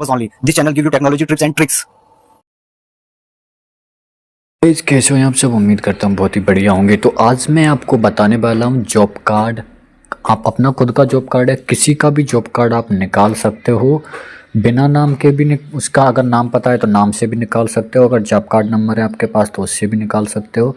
purpose only. This channel give you technology tips and tricks. Guys कैसे हो आप सब। उम्मीद करता हूँ बहुत ही बढ़िया होंगे। तो आज मैं आपको बताने वाला हूँ जॉब कार्ड। आप अपना खुद का जॉब कार्ड है, किसी का भी जॉब कार्ड आप निकाल सकते हो। बिना नाम के भी उसका अगर नाम पता है तो नाम से भी निकाल सकते हो। अगर जॉब कार्ड नंबर है आपके पास तो उससे भी निकाल सकते हो।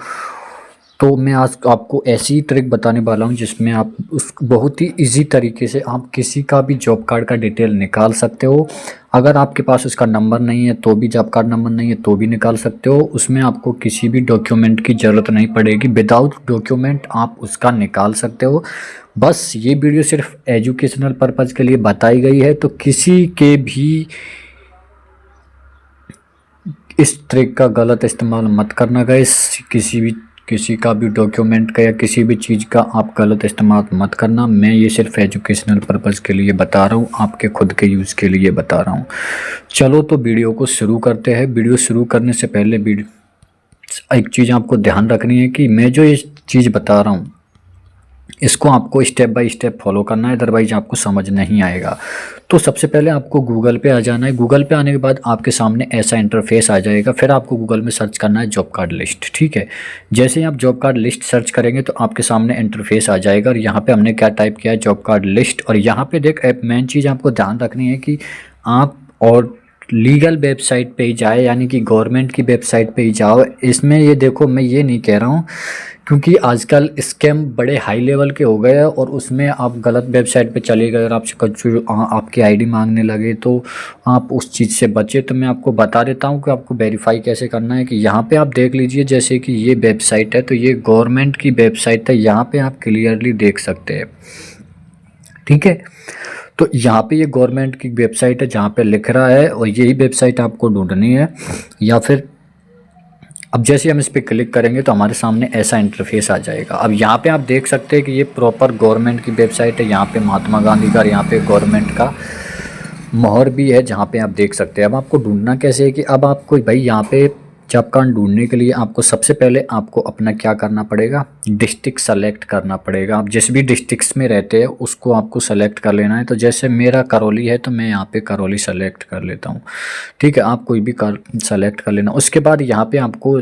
तो मैं आज आपको ऐसी ट्रिक बताने वाला हूँ जिसमें आप उस बहुत ही इजी तरीके से आप किसी का भी जॉब कार्ड का डिटेल निकाल सकते हो। अगर आपके पास उसका नंबर नहीं है तो भी, जॉब कार्ड नंबर नहीं है तो भी निकाल सकते हो। उसमें आपको किसी भी डॉक्यूमेंट की ज़रूरत नहीं पड़ेगी। विदाउट डॉक्यूमेंट आप उसका निकाल सकते हो। बस ये वीडियो सिर्फ एजुकेशनल पर्पज़ के लिए बताई गई है, तो किसी के भी इस ट्रिक का गलत इस्तेमाल मत करना गाइस। किसी का भी डॉक्यूमेंट का या किसी भी चीज़ का आप गलत इस्तेमाल मत करना। मैं ये सिर्फ एजुकेशनल पर्पज़ के लिए बता रहा हूँ, आपके खुद के यूज़ के लिए बता रहा हूँ। चलो तो वीडियो को शुरू करते हैं। वीडियो शुरू करने से पहले एक चीज़ आपको ध्यान रखनी है कि मैं जो ये चीज़ बता रहा हूँ इसको आपको स्टेप बाय स्टेप फॉलो करना है, अदरवाइज आपको समझ नहीं आएगा। तो सबसे पहले आपको गूगल पे आ जाना है। गूगल पे आने के बाद आपके सामने ऐसा इंटरफेस आ जाएगा। फिर आपको गूगल में सर्च करना है जॉब कार्ड लिस्ट। ठीक है, जैसे ही आप जॉब कार्ड लिस्ट सर्च करेंगे तो आपके सामने इंटरफेस आ जाएगा। और यहाँ पे हमने क्या टाइप किया है, जॉब कार्ड लिस्ट। और यहाँ पे देख मेन चीज़ आपको ध्यान रखनी है कि आप और लीगल वेबसाइट पे ही जाए, यानी कि गवर्नमेंट की वेबसाइट पे ही जाओ। इसमें ये देखो, मैं ये नहीं कह रहा हूँ क्योंकि आजकल स्कैम बड़े हाई लेवल के हो गए हैं और उसमें आप गलत वेबसाइट पे चले गए और आपसे कुछ आपकी आईडी मांगने लगे, तो आप उस चीज़ से बचे। तो मैं आपको बता देता हूँ कि आपको वेरीफाई कैसे करना है। कि यहाँ पे आप देख लीजिए, जैसे कि ये वेबसाइट है तो ये गवर्नमेंट की वेबसाइट है, यहाँ पे आप क्लियरली देख सकते हैं। ठीक है, तो यहाँ पे ये गवर्नमेंट की वेबसाइट है जहाँ पे लिख रहा है, और यही वेबसाइट आपको ढूंढनी है। या फिर अब जैसे हम इस पर क्लिक करेंगे तो हमारे सामने ऐसा इंटरफेस आ जाएगा। अब यहाँ पे आप देख सकते हैं कि ये प्रॉपर गवर्नमेंट की वेबसाइट है। यहाँ पे महात्मा गांधी का, यहाँ पे गवर्नमेंट का मोहर भी है जहाँ पे आप देख सकते हैं। अब आपको ढूंढना कैसे है कि अब आपको भाई यहाँ पे जॉब कार्ड ढूंढने के लिए आपको सबसे पहले आपको अपना क्या करना पड़ेगा, डिस्ट्रिक्ट सेलेक्ट करना पड़ेगा। आप जिस भी डिस्ट्रिक्ट्स में रहते हैं उसको आपको सेलेक्ट कर लेना है। तो जैसे मेरा करौली है तो मैं यहाँ पे करौली सेलेक्ट कर लेता हूँ। ठीक है, आप कोई भी सेलेक्ट कर लेना। उसके बाद यहाँ पे आपको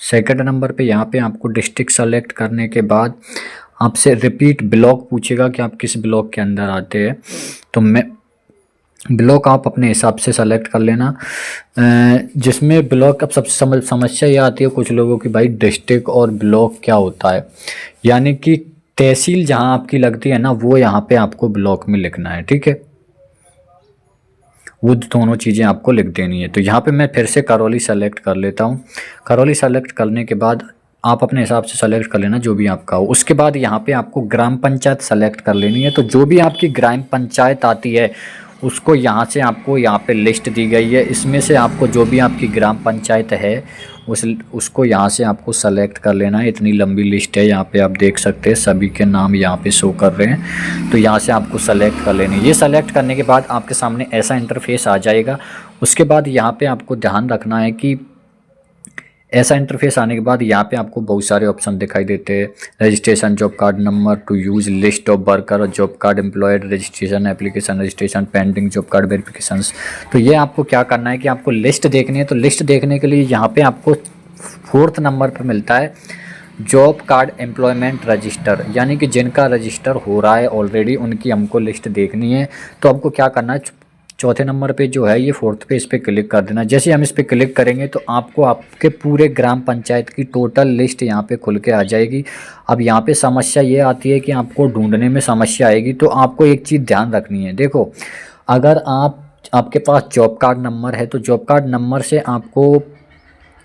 सेकंड नंबर पे यहाँ पे आपको डिस्ट्रिक्ट सेलेक्ट करने के बाद आपसे रिपीट ब्लॉक पूछेगा कि आप किस ब्लॉक के अंदर आते हैं। तो मैं ब्लॉक आप अपने हिसाब से सेलेक्ट कर लेना। जिसमें ब्लॉक अब सबसे समस्या ये आती है कुछ लोगों की, भाई डिस्ट्रिक्ट और ब्लॉक क्या होता है। यानी कि तहसील जहां आपकी लगती है ना, वो यहाँ पे आपको ब्लॉक में लिखना है। ठीक है, वो दोनों चीज़ें आपको लिख देनी है। तो यहाँ पे मैं फिर से करौली सेलेक्ट कर लेता हूँ। करौली सेलेक्ट करने के बाद आप अपने हिसाब से सेलेक्ट कर लेना जो भी आपका हो। उसके बाद यहाँ पे आपको ग्राम पंचायत सेलेक्ट कर लेनी है। तो जो भी आपकी ग्राम पंचायत आती है उसको यहाँ से आपको यहाँ पे लिस्ट दी गई है। इसमें से आपको जो भी आपकी ग्राम पंचायत है उसको यहाँ से आपको सेलेक्ट कर लेना है। इतनी लंबी लिस्ट है, यहाँ पे आप देख सकते हैं सभी के नाम यहाँ पे शो कर रहे हैं। तो यहाँ से आपको सेलेक्ट कर लेनी है। ये सेलेक्ट करने के बाद आपके सामने ऐसा इंटरफेस आ जाएगा। उसके बाद यहाँ पे आपको ध्यान रखना है कि ऐसा इंटरफेस आने के बाद यहाँ पे आपको बहुत सारे ऑप्शन दिखाई देते हैं। Registration, job card number, to use, list of worker, job card employed, registration, application registration, pending job card verifications. तो ये आपको क्या करना है कि आपको लिस्ट देखनी है। तो लिस्ट देखने के लिए यहाँ पे आपको 4th नंबर पर मिलता है जॉब कार्ड एम्प्लॉयमेंट रजिस्टर, यानी कि जिनका रजिस्टर हो रहा है ऑलरेडी उनकी हमको लिस्ट देखनी है। तो आपको क्या करना है, चौथे नंबर पे जो है ये 4th पे, इस पर क्लिक कर देना। जैसे हम इस पर क्लिक करेंगे तो आपको आपके पूरे ग्राम पंचायत की टोटल लिस्ट यहाँ पे खुल के आ जाएगी। अब यहाँ पे समस्या ये आती है कि आपको ढूंढने में समस्या आएगी। तो आपको एक चीज़ ध्यान रखनी है, देखो अगर आपके पास जॉब कार्ड नंबर है तो जॉब कार्ड नंबर से आपको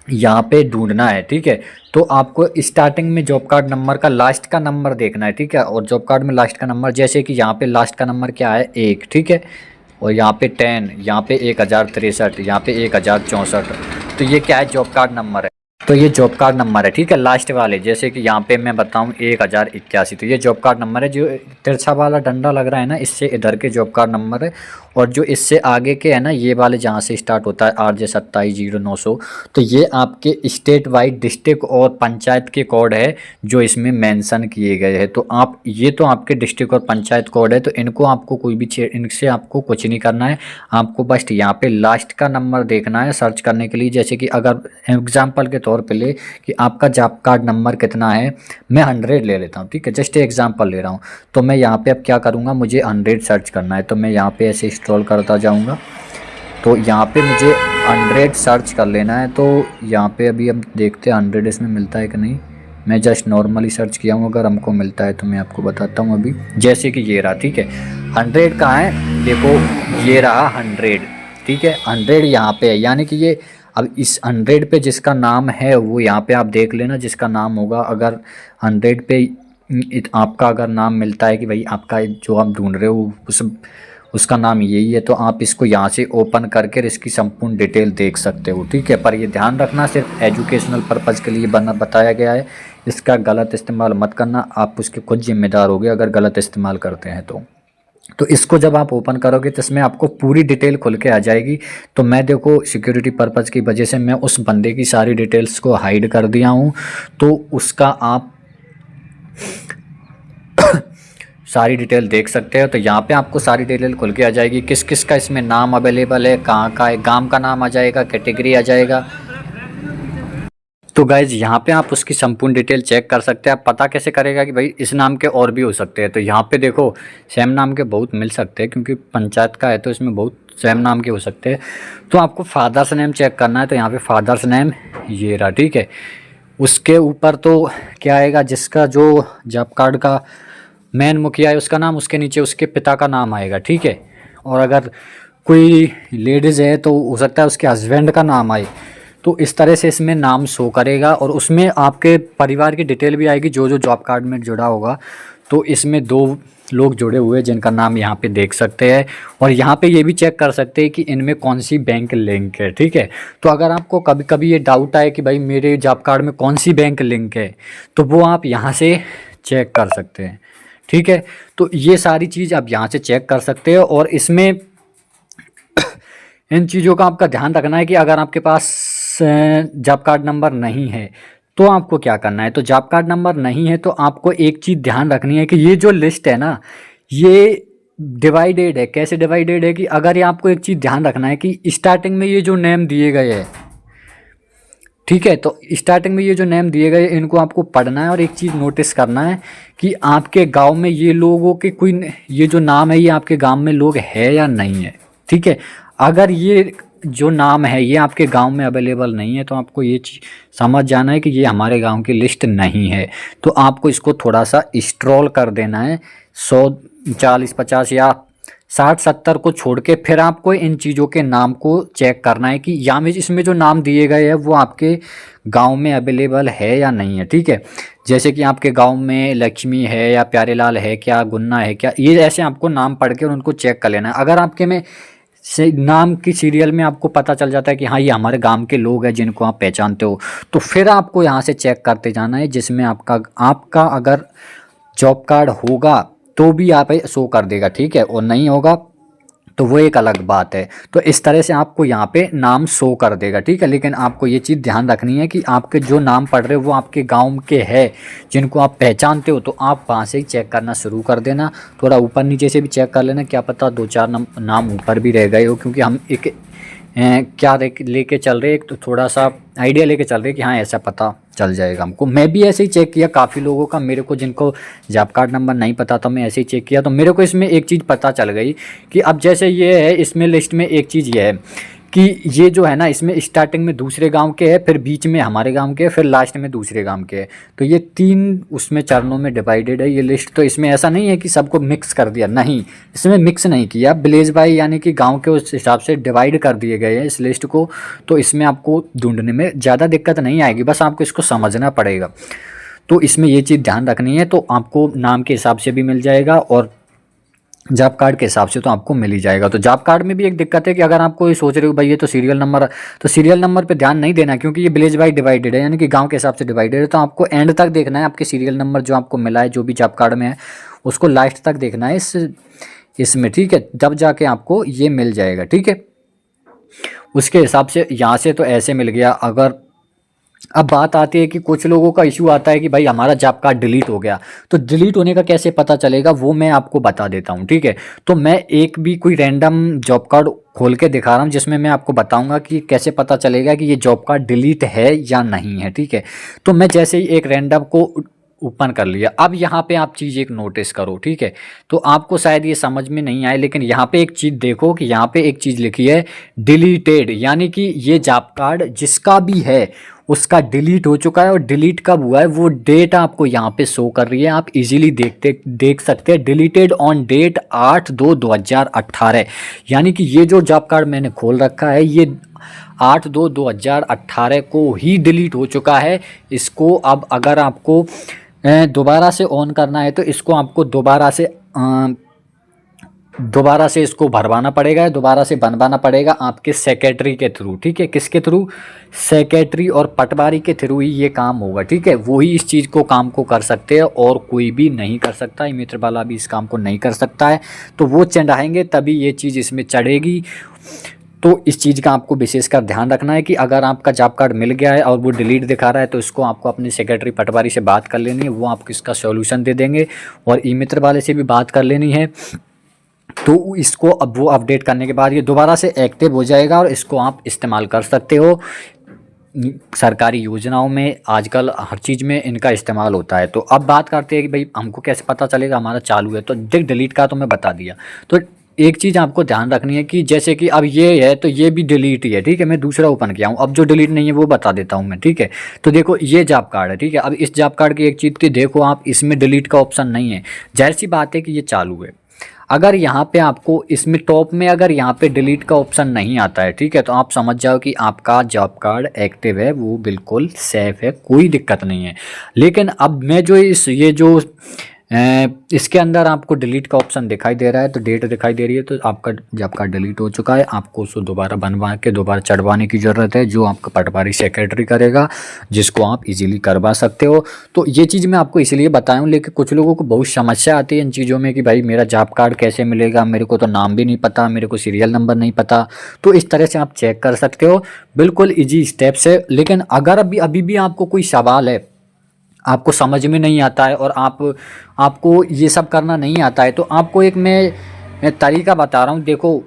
यहाँ पे ढूंढना है। ठीक है, तो आपको स्टार्टिंग में जॉब कार्ड नंबर का लास्ट का नंबर देखना है। ठीक है, और जॉब कार्ड में लास्ट का नंबर, जैसे कि यहाँ पे लास्ट का नंबर क्या है, 1। ठीक है, और यहाँ पे 10, यहाँ पे 1063, यहाँ पे 1064। तो ये क्या है, जॉब कार्ड नंबर है। तो ये जॉब कार्ड नंबर है, ठीक है, लास्ट वाले, जैसे कि यहाँ पे मैं बताऊँ 1081, तो ये जॉब कार्ड नंबर है। जो तिरछा वाला डंडा लग रहा है ना, इससे इधर के जॉब कार्ड नंबर है, और जो इससे आगे के है ना, ये वाले जहाँ से स्टार्ट होता है RJ270900, तो ये आपके स्टेट वाइड डिस्ट्रिक्ट और पंचायत के कोड है जो इसमें मेंशन किए गए हैं। तो आप ये तो आपके डिस्ट्रिक्ट और पंचायत कोड है, तो इनको आपको कोई भी इनसे आपको कुछ नहीं करना है। आपको बस यहाँ पे लास्ट का नंबर देखना है सर्च करने के लिए। जैसे कि अगर एग्जाम्पल के तौर पे ले कि आपका जॉब कार्ड नंबर कितना है, मैं 100 ले लेता हूँ, ठीक है, जस्ट एग्जाम्पल ले रहा हूँ। तो मैं यहाँ पे अब क्या करूँगा, मुझे 100 सर्च करना है, तो मैं यहाँ पे ऐसे स्क्रॉल करता जाऊँगा। तो यहाँ पे मुझे 100 सर्च कर लेना है। तो यहाँ पे अभी हम देखते हैं 100 इसमें मिलता है कि नहीं। मैं जस्ट नॉर्मली सर्च किया हूँ, अगर हमको मिलता है तो मैं आपको बताता हूँ अभी। जैसे कि ये रहा, ठीक है, 100 कहाँ है, देखो ये रहा 100, ठीक है, 100 यहाँ पे है, यानी कि ये अब इस 100 पे जिसका नाम है वो यहाँ पे आप देख लेना, जिसका नाम होगा। अगर 100 पे आपका अगर नाम मिलता है कि भाई आपका जो आप ढूंढ रहे हो उसका नाम यही है, तो आप इसको यहाँ से ओपन करके इसकी संपूर्ण डिटेल देख सकते हो, ठीक है। पर ये ध्यान रखना, सिर्फ एजुकेशनल पर्पज़ के लिए बताया गया है, इसका गलत इस्तेमाल मत करना, आप उसके खुद जिम्मेदार होगे अगर गलत इस्तेमाल करते हैं तो इसको जब आप ओपन करोगे तो इसमें आपको पूरी डिटेल खुल के आ जाएगी। तो मैं देखो सिक्योरिटी पर्पज़ की वजह से मैं उस बंदे की सारी डिटेल्स को हाइड कर दिया हूँ, तो उसका आप सारी डिटेल देख सकते हो। तो यहाँ पे आपको सारी डिटेल खुल के आ जाएगी, किस किस का इसमें नाम अवेलेबल है, कहाँ का है, गांव का नाम आ जाएगा, कैटेगरी आ जाएगा। तो गाइज यहाँ पे आप उसकी संपूर्ण डिटेल चेक कर सकते हैं। आप पता कैसे करेगा कि भाई इस नाम के और भी हो सकते हैं, तो यहाँ पे देखो सेम नाम के बहुत मिल सकते हैं, क्योंकि पंचायत का है तो इसमें बहुत सेम नाम के हो सकते हैं। तो आपको फादर्स नेम चेक करना है, तो यहाँ पे फादर्स नेम ये रहा, ठीक है। उसके ऊपर तो क्या आएगा, जिसका जो जॉब कार्ड का मेन मुखिया है उसका नाम, उसके नीचे उसके पिता का नाम आएगा, ठीक है। और अगर कोई लेडीज़ है तो हो सकता है उसके हस्बैंड का नाम आए। तो इस तरह से इसमें नाम शो करेगा, और उसमें आपके परिवार की डिटेल भी आएगी जो जो जॉब कार्ड में जुड़ा होगा। तो इसमें 2 लोग जुड़े हुए जिनका नाम यहाँ पे देख सकते हैं, और यहाँ पे ये भी चेक कर सकते हैं कि इनमें कौन सी बैंक लिंक है, ठीक है। तो अगर आपको कभी कभी ये डाउट आए कि भाई मेरे जॉब कार्ड में कौन सी बैंक लिंक है, तो वो आप यहाँ से चेक कर सकते हैं, ठीक है। तो ये सारी चीज़ आप यहाँ से चेक कर सकते हो। और इसमें इन चीज़ों का आपका ध्यान रखना है कि अगर आपके पास जॉब कार्ड नंबर नहीं है तो आपको क्या करना है। तो जॉब कार्ड नंबर नहीं है तो आपको एक चीज़ ध्यान रखनी है कि ये जो लिस्ट है ना, ये डिवाइडेड है। कैसे डिवाइडेड है कि अगर ये आपको एक चीज़ ध्यान रखना है कि स्टार्टिंग में ये जो नेम दिए गए हैं, ठीक है, तो स्टार्टिंग में ये जो नेम दिए गए इनको आपको पढ़ना है। और एक चीज़ नोटिस करना है कि आपके गांव में ये लोगों के कोई ये जो नाम है ये आपके गांव में लोग है या नहीं है, ठीक है। अगर ये जो नाम है ये आपके गांव में अवेलेबल नहीं है तो आपको ये चीज़ समझ जाना है कि ये हमारे गांव की लिस्ट नहीं है। तो आपको इसको थोड़ा सा स्क्रॉल कर देना है, 100, 40, 50 या 60, 70 को छोड़ के फिर आपको इन चीज़ों के नाम को चेक करना है कि या में इसमें जो नाम दिए गए हैं वो आपके गांव में अवेलेबल है या नहीं है, ठीक है। जैसे कि आपके गांव में लक्ष्मी है या प्यारेलाल है क्या, गुन्ना है क्या, ये ऐसे आपको नाम पढ़ के उनको चेक कर लेना है। अगर आपके में से नाम की सीरियल में आपको पता चल जाता है कि हाँ ये हमारे गांव के लोग हैं जिनको आप पहचानते हो, तो फिर आपको यहाँ से चेक करते जाना है, जिसमें आपका अगर जॉब कार्ड होगा तो भी आप शो कर देगा, ठीक है, और नहीं होगा तो वो एक अलग बात है। तो इस तरह से आपको यहाँ पे नाम शो कर देगा, ठीक है। लेकिन आपको ये चीज़ ध्यान रखनी है कि आपके जो नाम पढ़ रहे हो वो आपके गांव के हैं जिनको आप पहचानते हो, तो आप वहाँ से ही चेक करना शुरू कर देना। थोड़ा ऊपर नीचे से भी चेक कर लेना, क्या पता 2-4 नाम ऊपर भी रह गए हो, क्योंकि हम एक क्या लेके चल रहे, एक तो थोड़ा सा आइडिया लेके चल रहे कि हाँ ऐसा पता चल जाएगा हमको। मैं भी ऐसे ही चेक किया काफ़ी लोगों का, मेरे को जिनको जॉब कार्ड नंबर नहीं पता था मैं ऐसे ही चेक किया, तो मेरे को इसमें एक चीज़ पता चल गई कि अब जैसे ये है इसमें लिस्ट में एक चीज़ ये है कि ये जो है ना इसमें स्टार्टिंग में दूसरे गांव के हैं, फिर बीच में हमारे गांव के हैं, फिर लास्ट में दूसरे गांव के हैं। तो ये 3 उसमें चरणों में डिवाइडेड है ये लिस्ट। तो इसमें ऐसा नहीं है कि सबको मिक्स कर दिया, नहीं, इसमें मिक्स नहीं किया, विलेज बाई यानी कि गांव के उस हिसाब से डिवाइड कर दिए गए हैं इस लिस्ट को। तो इसमें आपको ढूंढने में ज़्यादा दिक्कत नहीं आएगी, बस आपको इसको समझना पड़ेगा। तो इसमें ये चीज़ ध्यान रखनी है, तो आपको नाम के हिसाब से भी मिल जाएगा और जॉब कार्ड के हिसाब से तो आपको मिल ही जाएगा। तो जॉब कार्ड में भी एक दिक्कत है कि अगर आपको ये सोच रहे हो भाई ये तो सीरियल नंबर, तो सीरियल नंबर पे ध्यान नहीं देना, क्योंकि ये विलेज वाइज डिवाइडेड है, यानी कि गांव के हिसाब से डिवाइडेड है। तो आपको एंड तक देखना है, आपके सीरियल नंबर जो आपको मिला है जो भी जॉब कार्ड में है उसको लास्ट तक देखना है इसमें, ठीक है, तब जाके आपको ये मिल जाएगा, ठीक है। उसके हिसाब से यहाँ से तो ऐसे मिल गया। अगर अब बात आती है कि कुछ लोगों का इशू आता है कि भाई हमारा जॉब कार्ड डिलीट हो गया, तो डिलीट होने का कैसे पता चलेगा वो मैं आपको बता देता हूँ, ठीक है। तो मैं एक भी कोई रैंडम जॉब कार्ड खोल के दिखा रहा हूँ जिसमें मैं आपको बताऊंगा कि कैसे पता चलेगा कि ये जॉब कार्ड डिलीट है या नहीं है, ठीक है। तो मैं जैसे ही एक रैंडम को ओपन कर लिया, अब यहाँ पे आप चीज़ एक नोटिस करो, ठीक है। तो आपको शायद ये समझ में नहीं आए, लेकिन यहाँ पे एक चीज़ देखो कि यहाँ पे एक चीज़ लिखी है डिलीटेड, यानी कि ये जॉब कार्ड जिसका भी है उसका डिलीट हो चुका है। और डिलीट कब हुआ है वो डेट आपको यहाँ पे शो कर रही है, आप इजीली देख सकते हैं, डिलीटेड ऑन डेट 8/2/2018, यानी कि ये जो जॉब कार्ड मैंने खोल रखा है ये 8/2/2018 को ही डिलीट हो चुका है। इसको अब अगर आपको दोबारा से ऑन करना है तो इसको आपको दोबारा से इसको भरवाना पड़ेगा, दोबारा से बनवाना पड़ेगा आपके सेक्रेटरी के थ्रू, ठीक है। किसके थ्रू? सेक्रेटरी और पटवारी के थ्रू ही ये काम होगा, ठीक है। वो ही इस चीज़ को काम को कर सकते हैं और कोई भी नहीं कर सकता, ये मित्र वाला भी इस काम को नहीं कर सकता है। तो वो चढ़ाएंगे तभी ये चीज़ इसमें चढ़ेगी। तो इस चीज़ का आपको विशेषकर ध्यान रखना है कि अगर आपका जॉब कार्ड मिल गया है और वो डिलीट दिखा रहा है तो इसको आपको अपने सेक्रेटरी पटवारी से बात कर लेनी है, वो आपको इसका सॉल्यूशन दे देंगे। और ई मित्र वाले से भी बात कर लेनी है, तो इसको अब वो अपडेट करने के बाद ये दोबारा से एक्टिव हो जाएगा और इसको आप इस्तेमाल कर सकते हो। सरकारी योजनाओं में आजकल हर चीज़ में इनका इस्तेमाल होता है। तो अब बात करते हैं कि भाई हमको कैसे पता चलेगा हमारा चालू है। तो डिलीट का तो मैं बता दिया। तो एक चीज़ आपको ध्यान रखनी है कि जैसे कि अब ये है तो ये भी डिलीट ही है, ठीक है। मैं दूसरा ओपन किया हूँ, अब जो डिलीट नहीं है वो बता देता हूँ मैं, ठीक है। तो देखो ये जॉब कार्ड है, ठीक है। अब इस जॉब कार्ड की एक चीज़ थी, देखो आप इसमें डिलीट का ऑप्शन नहीं है, जाहिर सी बात है कि ये चालू है। अगर यहाँ पे आपको इसमें टॉप में अगर यहाँ पे डिलीट का ऑप्शन नहीं आता है, ठीक है, तो आप समझ जाओ कि आपका जॉब कार्ड एक्टिव है, वो बिल्कुल सेफ है, कोई दिक्कत नहीं है। लेकिन अब मैं जो ये जो इसके अंदर आपको डिलीट का ऑप्शन दिखाई दे रहा है, तो डेट दिखाई दे रही है, तो आपका जॉब कार्ड डिलीट हो चुका है। आपको उसको दोबारा बनवा के दोबारा चढ़वाने की ज़रूरत है, जो आपका पटवारी सेक्रेटरी करेगा, जिसको आप इजीली करवा सकते हो। तो ये चीज़ मैं आपको इसलिए बताया हूँ, लेकिन कुछ लोगों को बहुत समस्या आती है इन चीज़ों में कि भाई मेरा जॉब कार्ड कैसे मिलेगा, मेरे को तो नाम भी नहीं पता, मेरे को सीरियल नंबर नहीं पता। तो इस तरह से आप चेक कर सकते हो, बिल्कुल ईजी स्टेप्स है। लेकिन अगर अभी भी आपको कोई सवाल है, आपको समझ में नहीं आता है और आपको ये सब करना नहीं आता है, तो आपको एक मैं तरीका बता रहा हूँ। देखो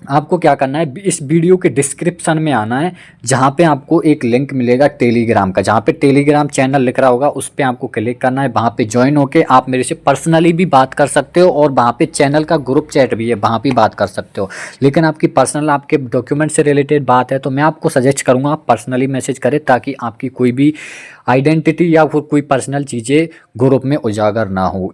आपको क्या करना है, इस वीडियो के डिस्क्रिप्शन में आना है, जहाँ पे आपको एक लिंक मिलेगा टेलीग्राम का, जहाँ पे टेलीग्राम चैनल लिख रहा होगा उस पर आपको क्लिक करना है। वहाँ पे ज्वाइन होके आप मेरे से पर्सनली भी बात कर सकते हो, और वहाँ पे चैनल का ग्रुप चैट भी है, वहाँ भी बात कर सकते हो। लेकिन आपकी पर्सनल आपके डॉक्यूमेंट से रिलेटेड बात है तो मैं आपको सजेस्ट करूँगा आप पर्सनली मैसेज करें, ताकि आपकी कोई भी आइडेंटिटी या फिर कोई पर्सनल चीज़ें ग्रुप में उजागर ना हो,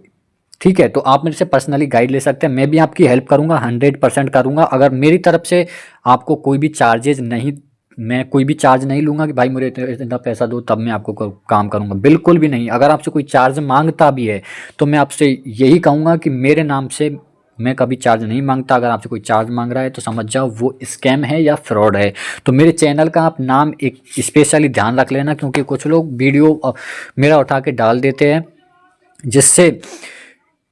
ठीक है। तो आप मेरे से पर्सनली गाइड ले सकते हैं, मैं भी आपकी हेल्प करूंगा, 100% करूंगा। अगर मेरी तरफ से आपको कोई भी चार्जेज नहीं, मैं कोई भी चार्ज नहीं लूँगा कि भाई मुझे इतना पैसा दो तब मैं आपको काम करूँगा, बिल्कुल भी नहीं। अगर आपसे कोई चार्ज मांगता भी है तो मैं आपसे यही कहूँगा कि मेरे नाम से मैं कभी चार्ज नहीं मांगता। अगर आपसे कोई चार्ज मांग रहा है तो समझ जाओ वो स्कैम है या फ्रॉड है। तो मेरे चैनल का आप नाम एक स्पेशली ध्यान रख लेना, क्योंकि कुछ लोग वीडियो मेरा उठा के डाल देते हैं, जिससे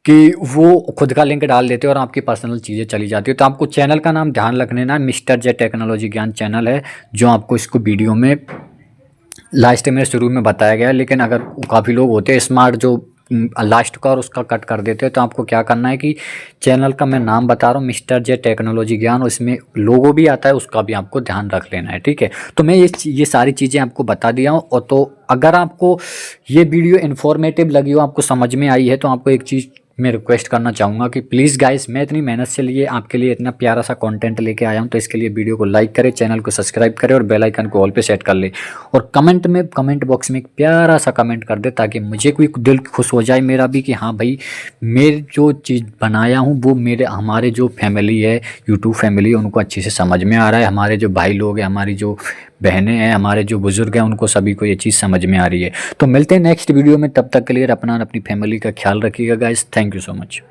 कि वो खुद का लिंक डाल देते हैं और आपकी पर्सनल चीज़ें चली जाती है। तो आपको चैनल का नाम ध्यान रख लेना, मिस्टर जे टेक्नोलॉजी ज्ञान चैनल है, जो आपको इसको वीडियो में लास्ट में शुरू में बताया गया है। लेकिन अगर काफ़ी लोग होते हैं स्मार्ट जो लास्ट का और उसका कट कर देते हैं, तो आपको क्या करना है कि चैनल का मैं नाम बता रहा हूँ, मिस्टर जे टेक्नोलॉजी ज्ञान, उसमें लोगो भी आता है, उसका भी आपको ध्यान रख लेना है, ठीक है। तो मैं ये सारी चीज़ें आपको बता दिया हूँ। और तो अगर आपको ये वीडियो इन्फॉर्मेटिव लगी हो, आपको समझ में आई है, तो आपको एक चीज़ मैं रिक्वेस्ट करना चाहूँगा कि प्लीज़ गाइस, मैं इतनी मेहनत से लिए आपके लिए इतना प्यारा सा कंटेंट लेके आया हूँ, तो इसके लिए वीडियो को लाइक करें, चैनल को सब्सक्राइब करें और बेल आइकन को ऑल पे सेट कर ले। और कमेंट बॉक्स में एक प्यारा सा कमेंट कर दे, ताकि मुझे कोई दिल खुश हो जाए मेरा भी कि हाँ भाई मेरी जो चीज़ बनाया हूँ वो हमारे जो फैमिली है, यूट्यूब फैमिली है, उनको अच्छे से समझ में आ रहा है। हमारे जो भाई लोग हैं, हमारी जो बहनें हैं, हमारे जो बुजुर्ग हैं, उनको सभी को ये चीज़ समझ में आ रही है। तो मिलते हैं नेक्स्ट वीडियो में, तब तक के लिए अपना अपनी फैमिली का ख्याल रखिएगा guys. Thank you so much.